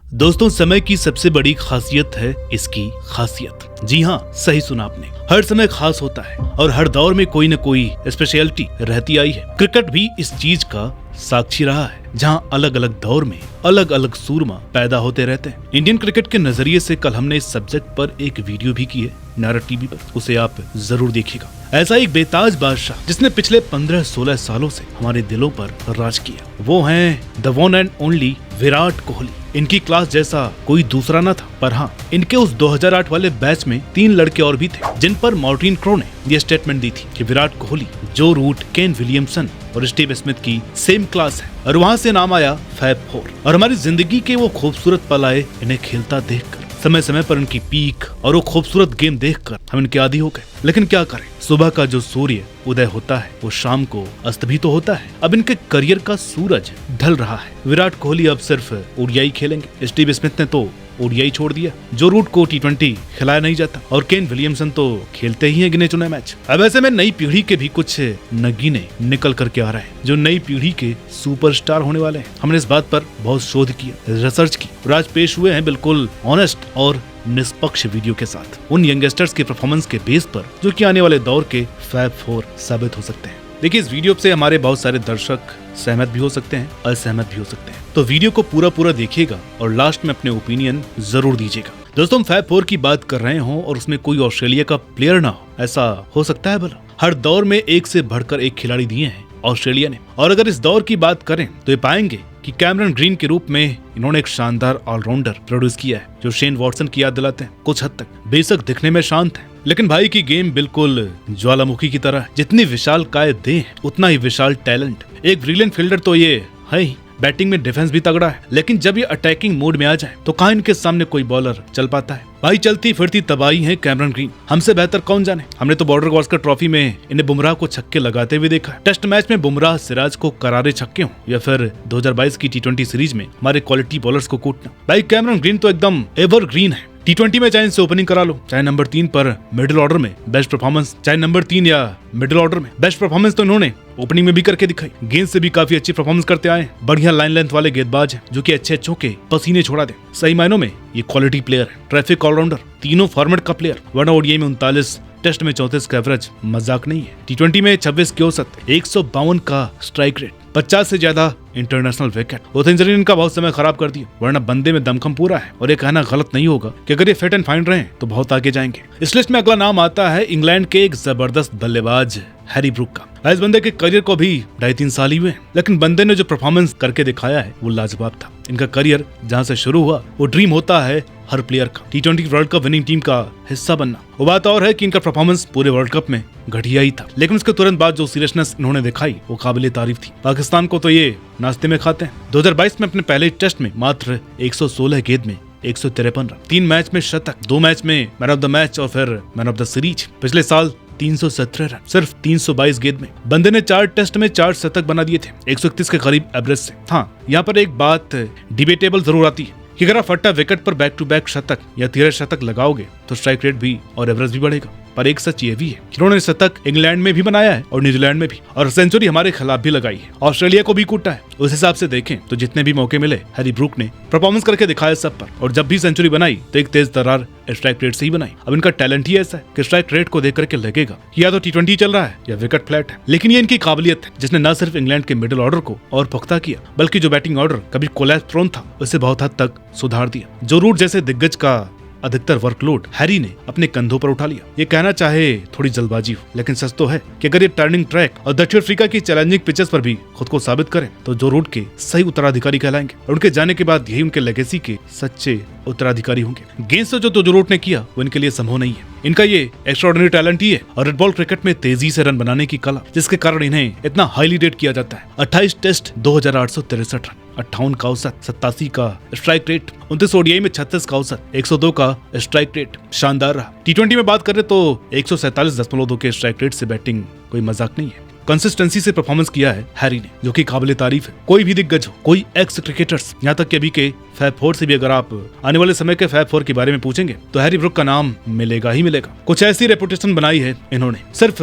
दोस्तों, समय की सबसे बड़ी खासियत है इसकी खासियत। जी हाँ, सही सुना आपने। हर समय खास होता है और हर दौर में कोई न कोई स्पेशलिटी रहती आई है। क्रिकेट भी इस चीज का साक्षी रहा है, जहाँ अलग अलग दौर में अलग अलग सूरमा पैदा होते रहते हैं। इंडियन क्रिकेट के नजरिए से कल हमने इस सब्जेक्ट पर एक वीडियो भी की है नारा टीवी पर, उसे आप जरूर देखिएगा। ऐसा एक बेताज बादशाह जिसने पिछले 15-16 सालों से हमारे दिलों पर राज किया, वो हैं the one and only Virat Kohli. इनकी क्लास जैसा कोई दूसरा न था, पर हाँ, इनके उस 2008 वाले बैच में 3 लड़के और भी थे जिन पर मार्टिन क्रो ने ये स्टेटमेंट दी थी कि विराट कोहली, जो रूट, केन विलियमसन और स्टीव स्मिथ की सेम क्लास है। और वहाँ से नाम आया फैब फोर। और हमारी जिंदगी के वो खूबसूरत पल आए इन्हें खेलता देखकर। समय समय पर उनकी पीक और वो खूबसूरत गेम देखकर हम इनके आदी हो गए। लेकिन क्या करें, सुबह का जो सूर्य उदय होता है वो शाम को अस्त भी तो होता है। अब इनके करियर का सूरज ढल रहा है। विराट कोहली अब सिर्फ ओडीआई खेलेंगे। स्टीव स्मिथ ने तो ओडीआई छोड़ दिया, जो रूट को टी20 खिलाया नहीं जाता, और केन विलियमसन तो खेलते ही हैं गिने चुने मैच। अब ऐसे में नई पीढ़ी के भी कुछ नगीने निकल करके आ रहे हैं जो नई पीढ़ी के सुपरस्टार होने वाले हैं। हमने इस बात पर बहुत शोध किया, रिसर्च की, और आज पेश हुए हैं बिल्कुल ऑनेस्ट और निष्पक्ष वीडियो के साथ उन यंगस्टर्स के परफॉर्मेंस के बेस पर, जो कि आने वाले दौर के फैब फोर साबित हो सकते हैं। देखिए, इस वीडियो से हमारे बहुत सारे दर्शक सहमत भी हो सकते हैं, असहमत भी हो सकते हैं, तो वीडियो को पूरा देखिएगा और लास्ट में अपने ओपिनियन जरूर दीजिएगा। दोस्तों, फैब फोर की बात कर रहे हो और उसमें कोई ऑस्ट्रेलिया का प्लेयर ना हो, ऐसा हो सकता है भला? हर दौर में एक से बढ़कर एक खिलाड़ी दिए हैं ऑस्ट्रेलिया ने। और अगर इस दौर की बात करें तो ये पाएंगे कि कैमरन ग्रीन के रूप में इन्होंने एक शानदार ऑलराउंडर प्रोड्यूस किया है जो शेन वॉटसन की याद दिलाते हैं। कुछ हद तक बेशक दिखने में शांत है, लेकिन भाई की गेम बिल्कुल ज्वालामुखी की तरह है। जितनी विशाल काय देह उतना ही विशाल टैलेंट। एक ब्रिलियंट फील्डर तो ये है ही, बैटिंग में डिफेंस भी तगड़ा है, लेकिन जब ये अटैकिंग मोड में आ जाए तो कहाँ इनके सामने कोई बॉलर चल पाता है। भाई चलती फिरती तबाही है कैमरन ग्रीन, हमसे बेहतर कौन जाने। हमने तो बॉर्डर गावस्कर ट्रॉफी में इन्हें बुमराह को छक्के लगाते हुए देखा है। टेस्ट मैच में बुमराह सिराज को करारे छक्के हों, या फिर 2022 की टी20 सीरीज में हमारे क्वालिटी बॉलर्स को कूटना। भाई कैमरन ग्रीन तो एकदम एवरग्रीन है। टी20 में चाहे इनसे ओपनिंग करा लो, चाहे नंबर 3 पर मिडिल ऑर्डर में बेस्ट परफॉर्मेंस, चाहे नंबर 3 या मिडिल ऑर्डर में बेस्ट परफॉर्मेंस, तो इन्होंने ओपनिंग में भी करके दिखाई। गेंद से भी काफी अच्छी परफॉर्मेंस करते आए। बढ़िया लाइन लेंथ वाले गेंदबाज हैं जो कि अच्छे के पसीने छोड़ा दे। सही मायनों में ये क्वालिटी प्लेयर है। ट्रैफिक ऑलराउंडर, तीनों फॉर्मेट का प्लेयर। वरना ओडीआई में 39, टेस्ट में 34 का एवरेज मजाक नहीं है। टी20 में 26 की औसत, 152 का स्ट्राइक रेट, 50 से ज्यादा इंटरनेशनल विकेट। वो इंजरी इनका बहुत समय खराब कर दिया, वरना बंदे में दमखम पूरा है। और ये कहना गलत नहीं होगा कि अगर ये फिट एंड फाइन रहे तो बहुत आगे जाएंगे। इस लिस्ट में अगला नाम आता है इंग्लैंड के एक जबरदस्त बल्लेबाज हैरी ब्रूक का। इस बंदे के करियर को भी 2.5-3 साल ही हुए, लेकिन बंदे ने जो परफॉर्मेंस करके दिखाया है वो लाजवाब था। इनका करियर जहाँ से शुरू हुआ वो ड्रीम होता है हर प्लेयर का, टी20 वर्ल्ड कप विनिंग टीम का हिस्सा बनना। वो बात और है कि इनका परफॉर्मेंस पूरे वर्ल्ड कप में घटिया ही था, लेकिन उसके तुरंत बाद जो सीरियसनेस इन्होंने दिखाई वो काबिले तारीफ थी। पाकिस्तान को तो ये नाश्ते में खाते हैं। 2022 में अपने पहले टेस्ट में मात्र 116 गेंद में 153 रन, 3 मैच में शतक, 2 मैच में मैन ऑफ द मैच और फिर मैन ऑफ द सीरीज। पिछले साल 317 रन सिर्फ 322 गेंद में। बंदे ने 4 टेस्ट में 4 शतक बना दिए थे, 131 के करीब एवरेज से। हाँ, यहाँ पर एक बात डिबेटेबल जरूर आती है कि अगर आप फट्टा विकेट पर बैक टू बैक शतक या 13 शतक लगाओगे तो स्ट्राइक रेट भी और एवरेज भी बढ़ेगा। पर एक सच ये भी है कि उन्होंने शतक इंग्लैंड में भी बनाया है और न्यूजीलैंड में भी, और सेंचुरी हमारे खिलाफ भी लगाई है, ऑस्ट्रेलिया को भी कूटा है। उस हिसाब से देखें तो जितने भी मौके मिले हैरी ब्रूक ने परफॉर्मेंस करके दिखाया सब पर, और जब भी सेंचुरी बनाई तो एक तेज तर्रार स्ट्राइक रेट से ही बनाई। अब इनका टैलेंट ही ऐसा है कि स्ट्राइक रेट को देख करके लगेगा कि या तो टी20 चल रहा है या विकेट फ्लैट है। लेकिन ये इनकी काबिलियत है जिसने न सिर्फ इंग्लैंड के मिडिल ऑर्डर को और पुख्ता किया, बल्कि जो बैटिंग ऑर्डर कभी कोलैप्स प्रोन था उसे बहुत हद तक सुधार दिया। जो रूट जैसे दिग्गज का अधिकतर वर्कलोड हैरी ने अपने कंधों पर उठा लिया। ये कहना चाहे थोड़ी जल्दबाजी हो, लेकिन सच तो है कि अगर ये टर्निंग ट्रैक और दक्षिण अफ्रीका की चैलेंजिंग पिचेस पर भी खुद को साबित करें तो जो रूट के सही उत्तराधिकारी कहलाएंगे, और उनके जाने के बाद यही उनके लेगेसी के सच्चे उत्तराधिकारी होंगे। गेंद से जो रूट ने किया वो इनके लिए संभव नहीं है। इनका ये एक्स्ट्राऑर्डिनरी टैलेंट ही है और रेड बॉल क्रिकेट में तेजी से रन बनाने की कला, जिसके कारण इन्हें इतना हाईली रेट किया जाता है। 28 टेस्ट 2863 रन, 58 का औसत, 87 का स्ट्राइक रेट, 29 ओडीआई में 36 का औसत, 102 का स्ट्राइक रेट, शानदार रहा। टी20 में बात करें तो 147.2 के स्ट्राइक रेट से बैटिंग कोई मजाक नहीं है। कंसिस्टेंसी से परफॉर्मेंस किया है हैरी ने, जो कि काबिले तारीफ है। कोई भी दिग्गज हो, कोई एक्स क्रिकेटर्स, यहाँ तक कि अभी के फैब फोर से भी अगर आप आने वाले समय के फैब फोर के बारे में पूछेंगे तो हैरी ब्रूक का नाम मिलेगा ही मिलेगा। कुछ ऐसी रेपुटेशन बनाई है इन्होंने, सिर्फ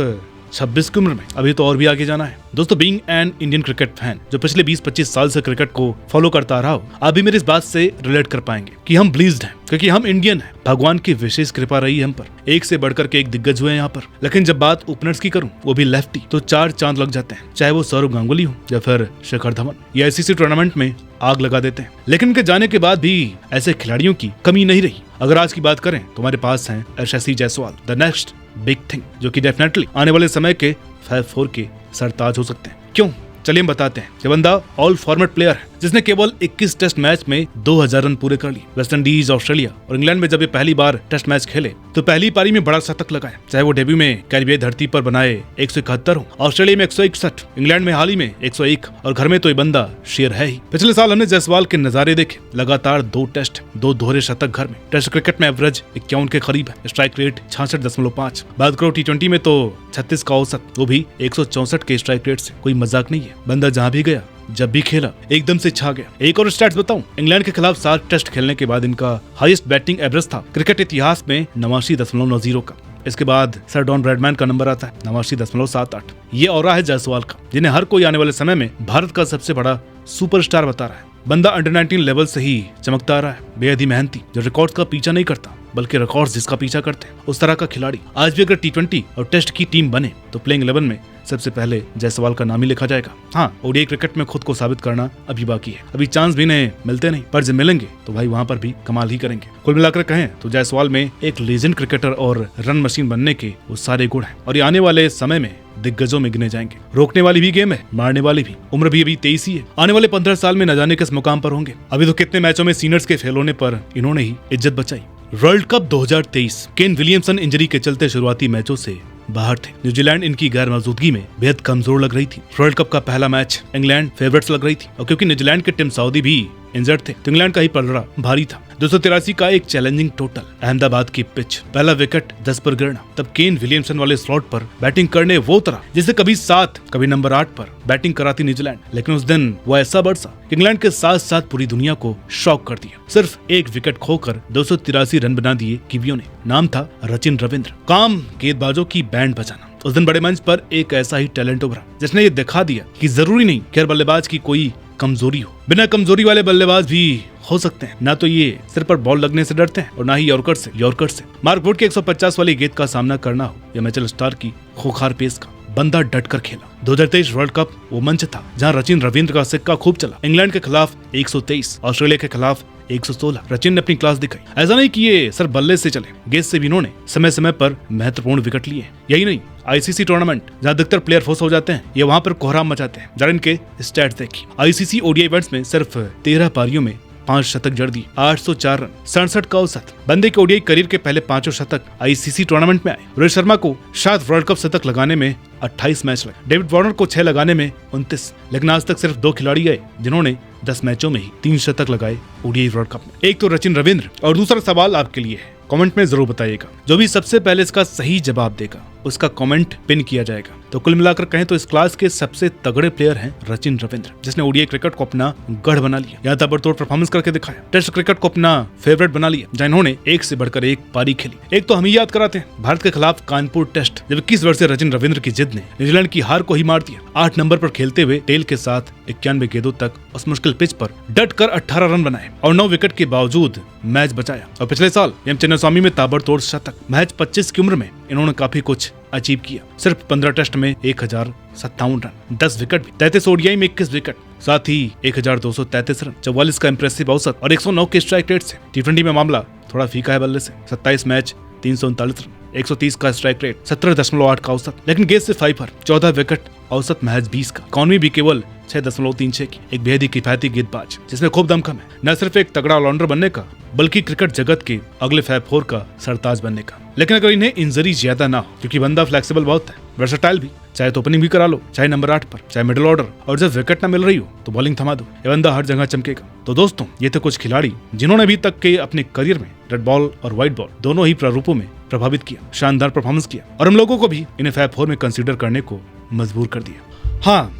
26 की उम्र में, अभी तो और भी आगे जाना है। दोस्तों, being an Indian cricket fan जो पिछले 20-25 साल से क्रिकेट को फॉलो करता रहा हो, आप भी मेरी इस बात से रिलेट कर पाएंगे कि हम ब्लीज्ड हैं, क्योंकि हम इंडियन हैं। भगवान की विशेष कृपा रही है हम पर, एक से बढ़कर के एक दिग्गज हुए यहाँ पर। लेकिन जब बात ओपनर्स की करूं, वो भी लेफ्टी, तो 4 चांद लग जाते हैं, चाहे वो सौरव गांगुली हो या फिर शिखर धवन। ये आईसीसी टूर्नामेंट में आग लगा देते हैं। लेकिन उनके जाने के बाद भी ऐसे खिलाड़ियों की कमी नहीं रही। अगर आज की बात करें तो हमारे पास हैं Yashasvi Jaiswal, the next big thing, जो कि डेफिनेटली आने वाले समय के 5-4 के सरताज हो सकते हैं। क्यों? चलिए हम बताते हैं। ये बंदा ऑल फॉर्मेट प्लेयर है, जिसने केवल 21 टेस्ट मैच में 2000 रन पूरे कर लिए। वेस्ट इंडीज, ऑस्ट्रेलिया और इंग्लैंड में जब ये पहली बार टेस्ट मैच खेले तो पहली पारी में बड़ा शतक लगाया, चाहे वो डेब्यू में कैरिबियाई धरती पर बनाए 171 हो, ऑस्ट्रेलिया में 161, इंग्लैंड में हाल ही में 101 और घर में तो ये बंदा शेर है ही। पिछले साल हमने जायसवाल के नजारे देखे, लगातार 2 टेस्ट, 2 दोहरे शतक घर में। टेस्ट क्रिकेट में एवरेज 51 के करीब है, स्ट्राइक रेट 66.5। बात करो टी20 में तो 36 का औसत, वो भी 164 के स्ट्राइक रेट से। कोई मजाक नहीं है, बंदा जहाँ भी गया, जब भी खेला, एकदम से छा गया। एक और स्टैट्स बताऊं, इंग्लैंड के खिलाफ 7 टेस्ट खेलने के बाद इनका हाईएस्ट बैटिंग एवरेज था क्रिकेट इतिहास में 89.90 का। इसके बाद सर डॉन ब्रैडमैन का नंबर आता है 89.78। ये ऑरा है जायसवाल का, जिन्हें हर कोई आने वाले समय में भारत का सबसे बड़ा सुपरस्टार बता रहा है। बंदा अंडर 19 लेवल से ही चमकता आ रहा है, बेहद ही मेहनती, जो रिकॉर्ड्स का पीछा नहीं करता बल्कि रिकॉर्ड्स जिसका पीछा करते हैं, उस तरह का खिलाड़ी। आज भी अगर टी20 और टेस्ट की टीम बने तो प्लेइंग 11 में सबसे पहले जायसवाल का नाम ही लिखा जाएगा। हाँ, ओडीआई क्रिकेट में खुद को साबित करना अभी बाकी है, अभी चांस भी इन्हें मिलते नहीं, पर जब मिलेंगे तो भाई वहाँ पर भी कमाल ही करेंगे। कुल मिलाकर कहें तो जायसवाल में एक लेजेंड क्रिकेटर और रन मशीन बनने के वो सारे गुण हैं, और ये आने वाले समय में दिग्गजों में गिने जाएंगे। रोकने वाली भी गेम है, मारने वाली भी। उम्र भी अभी 23 ही है, आने वाले 15 साल में न जाने किस मुकाम पर होंगे। अभी तो कितने मैचों में सीनियर्स के फेल होने पर इन्होंने ही इज्जत बचाई। World cup 2023, Kane Williamson injury के चलते शुरुआती मैचों से बाहर थे। न्यूजीलैंड इनकी गैर मौजूदगी में बेहद कमजोर लग रही थी। वर्ल्ड कप का पहला मैच इंग्लैंड फेवरेट्स लग रही थी, और क्योंकि न्यूजीलैंड के टिम साउदी भी इंजर्ड थे तो इंग्लैंड का ही पलड़ा भारी था। 283 का एक चैलेंजिंग टोटल, अहमदाबाद की पिच, पहला विकेट 10 पर गिरना। तब केन विलियमसन वाले स्लॉट पर बैटिंग करने वो तरह जिसे कभी 7 कभी नंबर 8 पर बैटिंग कराती न्यूजीलैंड। लेकिन उस दिन वो ऐसा बरसा कि इंग्लैंड के साथ साथ पूरी दुनिया को शॉक कर दिया। सिर्फ एक विकेट खोकर 283 रन बना दिए कीवियों ने। नाम था रचिन रविंद्र। काम गेंदबाजों की बैंड बजाना। उस दिन बड़े मंच पर एक ऐसा ही टैलेंट उभरा जिसने ये दिखा दिया कि जरूरी नहीं कि हर बल्लेबाज की कोई कमजोरी हो, बिना कमजोरी वाले बल्लेबाज भी हो सकते हैं। ना तो ये सिर पर बॉल लगने से डरते हैं और ना ही यॉर्कर से। मार्क वुड के 150 वाली गेंद का सामना करना हो या मिचेल स्टार्क की खूंखार पेस का, बंदा डट कर खेला। 2023 वर्ल्ड कप वो मंच था जहां रचिन रविंद्र का सिक्का खूब चला। इंग्लैंड के खिलाफ 123, ऑस्ट्रेलिया के खिलाफ 116। रचिन ने अपनी क्लास दिखाई। ऐसा नहीं कि ये सिर्फ बल्ले से चले, गेंद से भी इन्होंने समय समय पर महत्वपूर्ण विकेट लिए। यही नहीं, आईसीसी टूर्नामेंट जहां अधिकतर प्लेयर फोर्स हो जाते हैं, ये वहां पर कोहराम मचाते हैं। जरा इनके स्टैट्स देखिए। आईसीसी ओडीआई इवेंट्स में सिर्फ 13 पारियों में 5 शतक जड़ दिए, 804 रन, 67 का औसत। बंदे के ओडीआई करियर के पहले 5 शतक आईसीसी टूर्नामेंट में आए। रोहित शर्मा को 7 वर्ल्ड कप शतक लगाने में 28 मैच लगे, डेविड वार्नर को 6 लगाने में 29। लेकिन आज तक सिर्फ 2 खिलाड़ी आए जिन्होंने 10 मैचों में ही 3 शतक लगाए ओडीआई वर्ल्ड कप में। एक तो रचिन रविंद्र, और दूसरा सवाल आपके लिए है, कमेंट में जरूर बताइएगा। जो भी सबसे पहले इसका सही जवाब देगा उसका कमेंट पिन किया जाएगा। तो कुल मिलाकर कहें तो इस क्लास के सबसे तगड़े प्लेयर हैं रचिन रविंद्र, जिसने ओडीआई क्रिकेट को अपना गढ़ बना लिया, यहाँ ताबड़तोड़ परफॉर्मेंस करके दिखाया। टेस्ट क्रिकेट को अपना फेवरेट बना लिया, जहाँ इन्होंने एक से बढ़कर एक पारी खेली। एक तो हम ही याद कराते हैं भारत के खिलाफ कानपुर टेस्ट, जब 21 वर्षीय रचिन रविंद्र की जिद ने न्यूजीलैंड की हार को ही मार दिया। 8 नंबर पर खेलते हुए टेल के साथ 91 गेंदों तक उस मुश्किल पिच पर डट कर 18 रन बनाए और 9 विकेट के बावजूद मैच बचाया। और पिछले साल एम चिन्नास्वामी में ताबड़तोड़ शतक। महज 25 की उम्र में इन्होंने काफी कुछ अचीव किया। सिर्फ 15 टेस्ट में 1057 रन, 10 विकेट भी, 33 ओडीआई में 21 विकेट, साथ ही 1233 रन, 44 का इंप्रेसिव औसत और 109 के स्ट्राइक रेट से। टी20 में मामला थोड़ा फीका है बल्ले से। 27 मैच, 339 रन, 130 का स्ट्राइक रेट, 17.8 का औसत। लेकिन गेंद से 5 पर 14 विकेट, औसत महज 20 का। इकॉनमी भी केवल 6.36 की। एक बेहद ही किफायती गेंदबाज जिसमें खूब दमखम है, न सिर्फ एक तगड़ा ऑलराउंडर बनने का बल्कि क्रिकेट जगत के अगले फैब 4 का सरताज बनने का। लेकिन अगर इन्हें इंजरी ज्यादा ना हो, क्योंकि बंदा फ्लेक्सिबल बहुत है, वर्सेटाइल भी, चाहे तो ओपनिंग भी करा लो, चाहे नंबर 8 पर, चाहे मिडिल ऑर्डर, और जब विकेट ना मिल रही हो तो बॉलिंग थमा दो, ये बंदा हर जगह चमकेगा। तो दोस्तों, ये थे कुछ खिलाड़ी जिन्होंने अभी तक के अपने करियर में रेड बॉल और व्हाइट बॉल दोनों ही प्रारूपों में प्रभावित किया, शानदार परफॉर्मेंस किया, और हम लोगों को भी इन्हें फैब 4 में कंसीडर करने को मजबूर कर दिया। हाँ,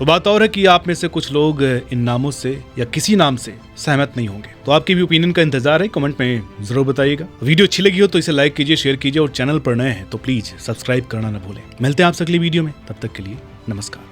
तो बात और है कि आप में से कुछ लोग इन नामों से या किसी नाम से सहमत नहीं होंगे, तो आपकी भी ओपिनियन का इंतजार है, कमेंट में जरूर बताइएगा। वीडियो अच्छी लगी हो तो इसे लाइक कीजिए, शेयर कीजिए और चैनल पर नए हैं तो प्लीज सब्सक्राइब करना ना भूलें। मिलते हैं आपसे अगली वीडियो में, तब तक के लिए नमस्कार।